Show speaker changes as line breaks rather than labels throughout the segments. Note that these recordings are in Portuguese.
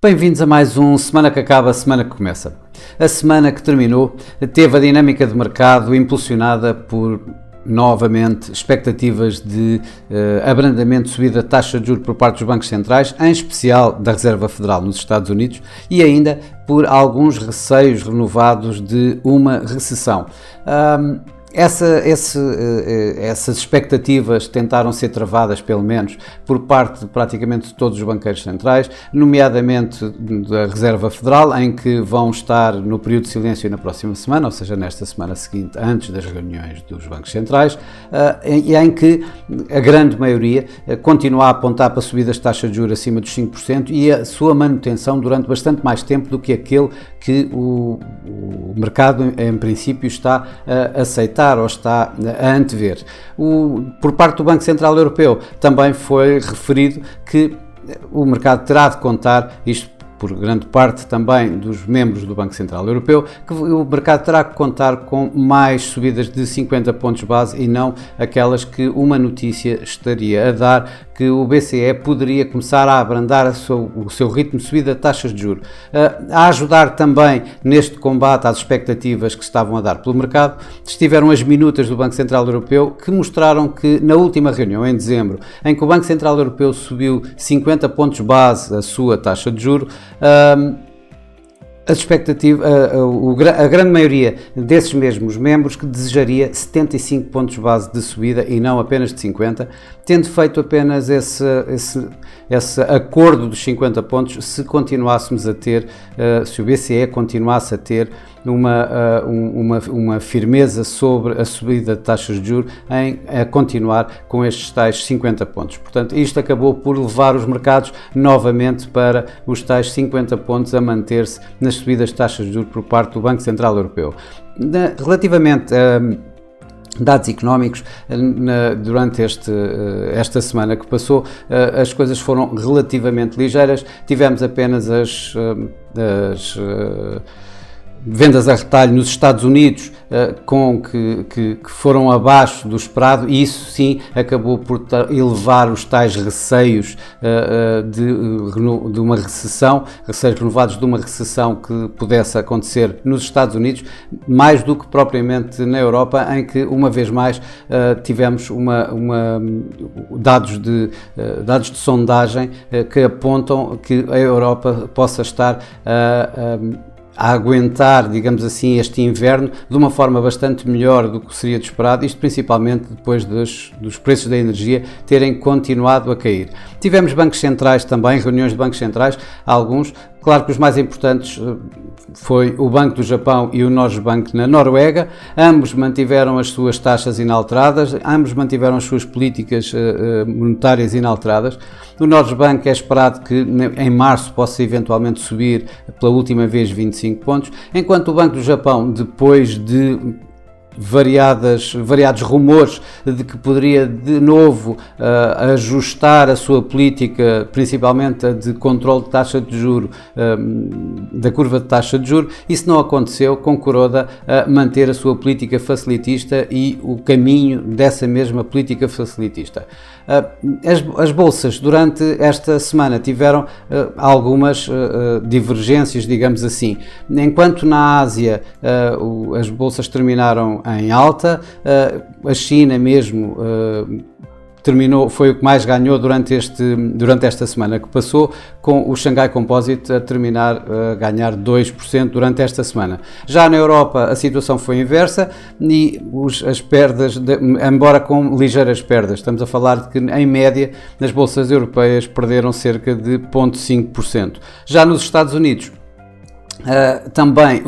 Bem-vindos a mais um Semana que Acaba, Semana que Começa. A semana que terminou teve a dinâmica de mercado impulsionada por, novamente, expectativas de abrandamento de subida de taxa de juros por parte dos bancos centrais, em especial da Reserva Federal nos Estados Unidos, e ainda por alguns receios renovados de uma recessão. Essas expectativas tentaram ser travadas, pelo menos, por parte de praticamente todos os banqueiros centrais, nomeadamente da Reserva Federal, em que vão estar no período de silêncio na próxima semana, ou seja, nesta semana seguinte, antes das reuniões dos bancos centrais, e em que a grande maioria continua a apontar para subidas de taxa de juros acima dos 5% e a sua manutenção durante bastante mais tempo do que aquele que o mercado, em princípio, está a aceitar ou está a antever. Por parte do Banco Central Europeu também foi referido que o mercado terá de contar, isto por grande parte também dos membros do Banco Central Europeu, que o mercado terá que contar com mais subidas de 50 pontos base e não aquelas que uma notícia estaria a dar, que o BCE poderia começar a abrandar o seu ritmo de subida de taxas de juros. A ajudar também neste combate às expectativas que estavam a dar pelo mercado, estiveram as minutas do Banco Central Europeu, que mostraram que na última reunião, em dezembro, em que o Banco Central Europeu subiu 50 pontos base a sua taxa de juros, a grande maioria desses mesmos membros que desejaria 75 pontos base de subida e não apenas de 50, tendo feito apenas esse acordo dos 50 pontos, se continuássemos a ter, se o BCE continuasse a ter uma firmeza sobre a subida de taxas de juros a continuar com estes tais 50 pontos. Portanto, isto acabou por levar os mercados novamente para os tais 50 pontos a manter-se nas subidas de taxas de juros por parte do Banco Central Europeu. Relativamente a dados económicos, durante esta semana que passou, as coisas foram relativamente ligeiras. Tivemos apenas as vendas a retalho nos Estados Unidos que foram abaixo do esperado, e isso sim acabou por elevar os tais receios de uma recessão, receios renovados de uma recessão que pudesse acontecer nos Estados Unidos, mais do que propriamente na Europa, em que uma vez mais tivemos dados de sondagem que apontam que a Europa possa estar a aguentar, digamos assim, este inverno de uma forma bastante melhor do que seria de esperado, isto principalmente depois dos preços da energia terem continuado a cair. Tivemos bancos centrais também, reuniões de bancos centrais, alguns. Claro que os mais importantes foi o Banco do Japão e o Norges Bank na Noruega. Ambos mantiveram as suas taxas inalteradas, ambos mantiveram as suas políticas monetárias inalteradas. O Norges Bank é esperado que em março possa eventualmente subir pela última vez 25 pontos, enquanto o Banco do Japão, depois de variados rumores de que poderia de novo ajustar a sua política, principalmente a de controle de taxa de juros, da curva de taxa de juros. Isso não aconteceu, com Kuroda a manter a sua política facilitista e o caminho dessa mesma política facilitista. As bolsas durante esta semana tiveram algumas divergências, divergências, digamos assim. Enquanto na Ásia as bolsas terminaram em alta, a China mesmo foi o que mais ganhou durante esta semana que passou, com o Xangai Composite a terminar a ganhar 2% durante esta semana. Já na Europa a situação foi inversa e as perdas, embora com ligeiras perdas, estamos a falar de que em média nas bolsas europeias perderam cerca de 0,5%. Já nos Estados Unidos, também,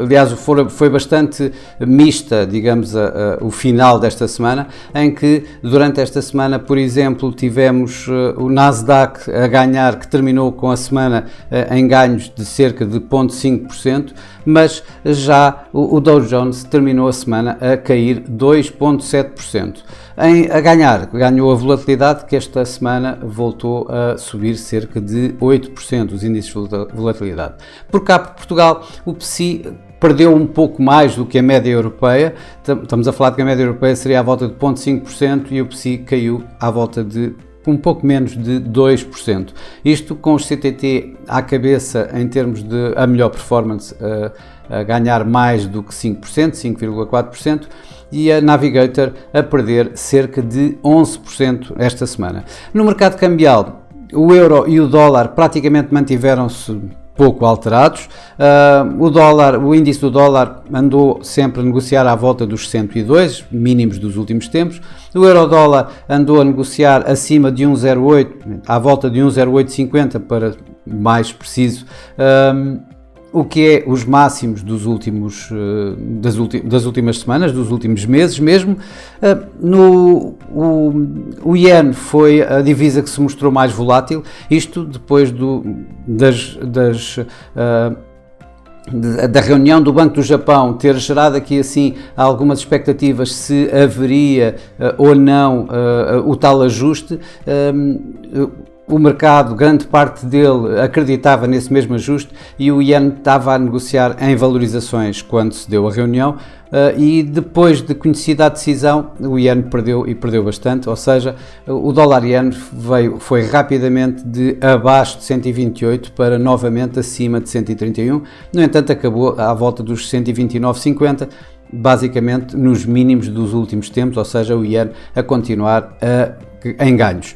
aliás, foi bastante mista, digamos, o final desta semana, em que durante esta semana, por exemplo, tivemos o Nasdaq a ganhar, que terminou com a semana em ganhos de cerca de 0,5%, mas já o Dow Jones terminou a semana a cair 2,7%. Ganhou a volatilidade, que esta semana voltou a subir cerca de 8%, os índices de volatilidade. Por cá, por Portugal, o PSI perdeu um pouco mais do que a média europeia. Estamos a falar de que a média europeia seria à volta de 0,5% e o PSI caiu à volta de um pouco menos de 2%. Isto com os CTT à cabeça em termos de a melhor performance, a ganhar mais do que 5%, 5,4%, e a Navigator a perder cerca de 11% esta semana. No mercado cambial, o euro e o dólar praticamente mantiveram-se pouco alterados. O índice do dólar andou sempre a negociar à volta dos 102, mínimos dos últimos tempos. O euro-dólar andou a negociar acima de 1,08, à volta de 1,0850 para mais preciso. O que é os máximos dos das últimas semanas, dos últimos meses mesmo. O iene foi a divisa que se mostrou mais volátil, isto depois da reunião do Banco do Japão ter gerado aqui assim algumas expectativas se haveria ou não o tal ajuste. O mercado, grande parte dele, acreditava nesse mesmo ajuste e o iene estava a negociar em valorizações quando se deu a reunião, e depois de conhecida a decisão, o iene perdeu e perdeu bastante, ou seja, o dólar-iene foi rapidamente de abaixo de 128 para novamente acima de 131, no entanto acabou à volta dos 129,50, basicamente nos mínimos dos últimos tempos, ou seja, o iene a continuar em ganhos.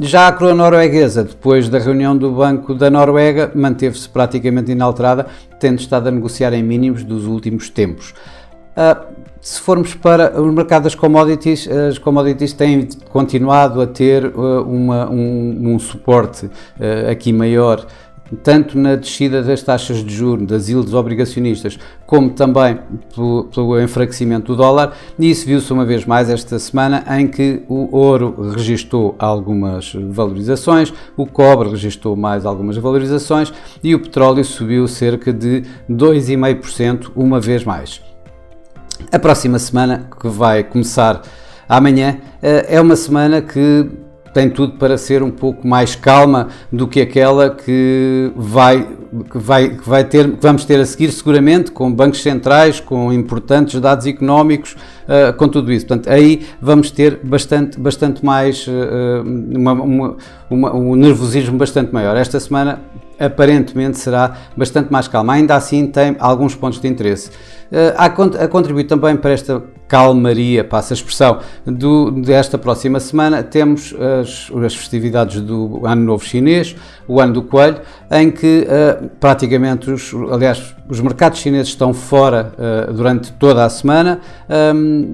Já a coroa norueguesa, depois da reunião do Banco da Noruega, manteve-se praticamente inalterada, tendo estado a negociar em mínimos dos últimos tempos. Se formos para o mercado das commodities, as commodities têm continuado a ter um suporte aqui maior, tanto na descida das taxas de juros, das yields obrigacionistas, como também pelo enfraquecimento do dólar, e isso viu-se uma vez mais esta semana, em que o ouro registou algumas valorizações, o cobre registou mais algumas valorizações e o petróleo subiu cerca de 2,5% uma vez mais. A próxima semana, que vai começar amanhã, é uma semana que tem tudo para ser um pouco mais calma do que aquela que vamos ter a seguir, seguramente, com bancos centrais, com importantes dados económicos, com tudo isso. Portanto, aí vamos ter bastante mais, um nervosismo bastante maior. Esta semana, aparentemente, será bastante mais calma. Ainda assim, tem alguns pontos de interesse. A contribuir também para esta calmaria, passa a expressão, desta próxima semana, temos as festividades do Ano Novo Chinês, o Ano do Coelho, em que praticamente os mercados chineses estão fora durante toda a semana,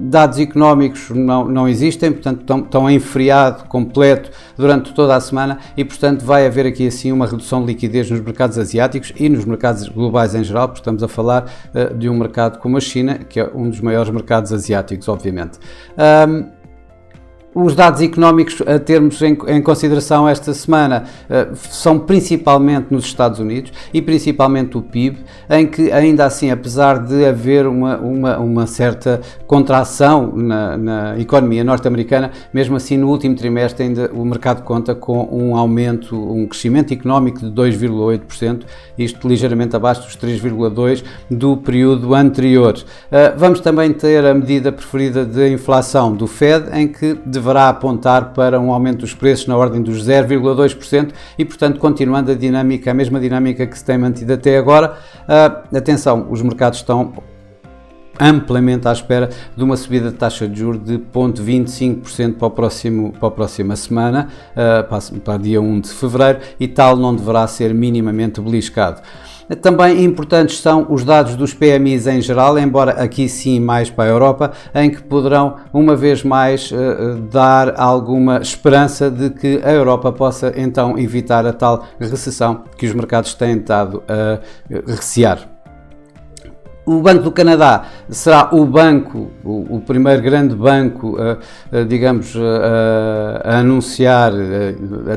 dados económicos não existem, portanto estão em feriado completo durante toda a semana e, portanto, vai haver aqui assim uma redução de liquidez nos mercados asiáticos e nos mercados globais em geral, porque estamos a falar de um mercado como a China, que é um dos maiores mercados asiáticos, obviamente. Os dados económicos a termos em consideração esta semana são principalmente nos Estados Unidos e principalmente o PIB, em que ainda assim, apesar de haver uma certa contração na economia norte-americana, mesmo assim no último trimestre ainda o mercado conta com um crescimento económico de 2,8%, isto ligeiramente abaixo dos 3,2% do período anterior. Vamos também ter a medida preferida de inflação do Fed, em que deverá apontar para um aumento dos preços na ordem dos 0,2% e, portanto, continuando a mesma dinâmica que se tem mantido até agora. Atenção, os mercados estão amplamente à espera de uma subida de taxa de juros de 0,25% para a próxima semana, para dia 1 de fevereiro, e tal não deverá ser minimamente beliscado. Também importantes são os dados dos PMIs em geral, embora aqui sim mais para a Europa, em que poderão uma vez mais dar alguma esperança de que a Europa possa então evitar a tal recessão que os mercados têm estado a recear. O Banco do Canadá será o primeiro grande banco, a anunciar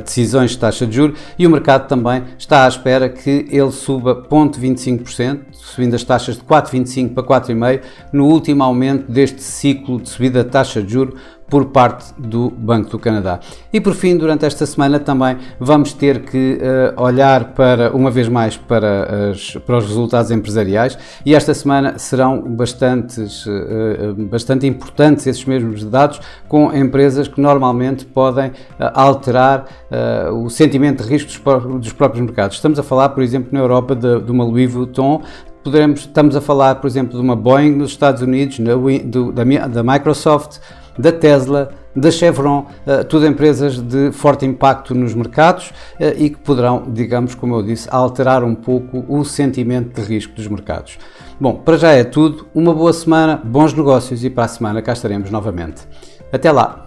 decisões de taxa de juros, e o mercado também está à espera que ele suba 0,25%, subindo as taxas de 4,25 para 4,5 no último aumento deste ciclo de subida da taxa de juros por parte do Banco do Canadá. E por fim, durante esta semana também vamos ter que olhar uma vez mais para os resultados empresariais, e esta semana serão bastante importantes esses mesmos dados, com empresas que normalmente podem alterar o sentimento de risco dos próprios mercados. Estamos a falar, por exemplo, na Europa de uma Louis Vuitton. Estamos a falar, por exemplo, de uma Boeing nos Estados Unidos, da Microsoft, da Tesla, da Chevron, tudo empresas de forte impacto nos mercados e que poderão, digamos, como eu disse, alterar um pouco o sentimento de risco dos mercados. Bom, para já é tudo. Uma boa semana, bons negócios, e para a semana cá estaremos novamente. Até lá!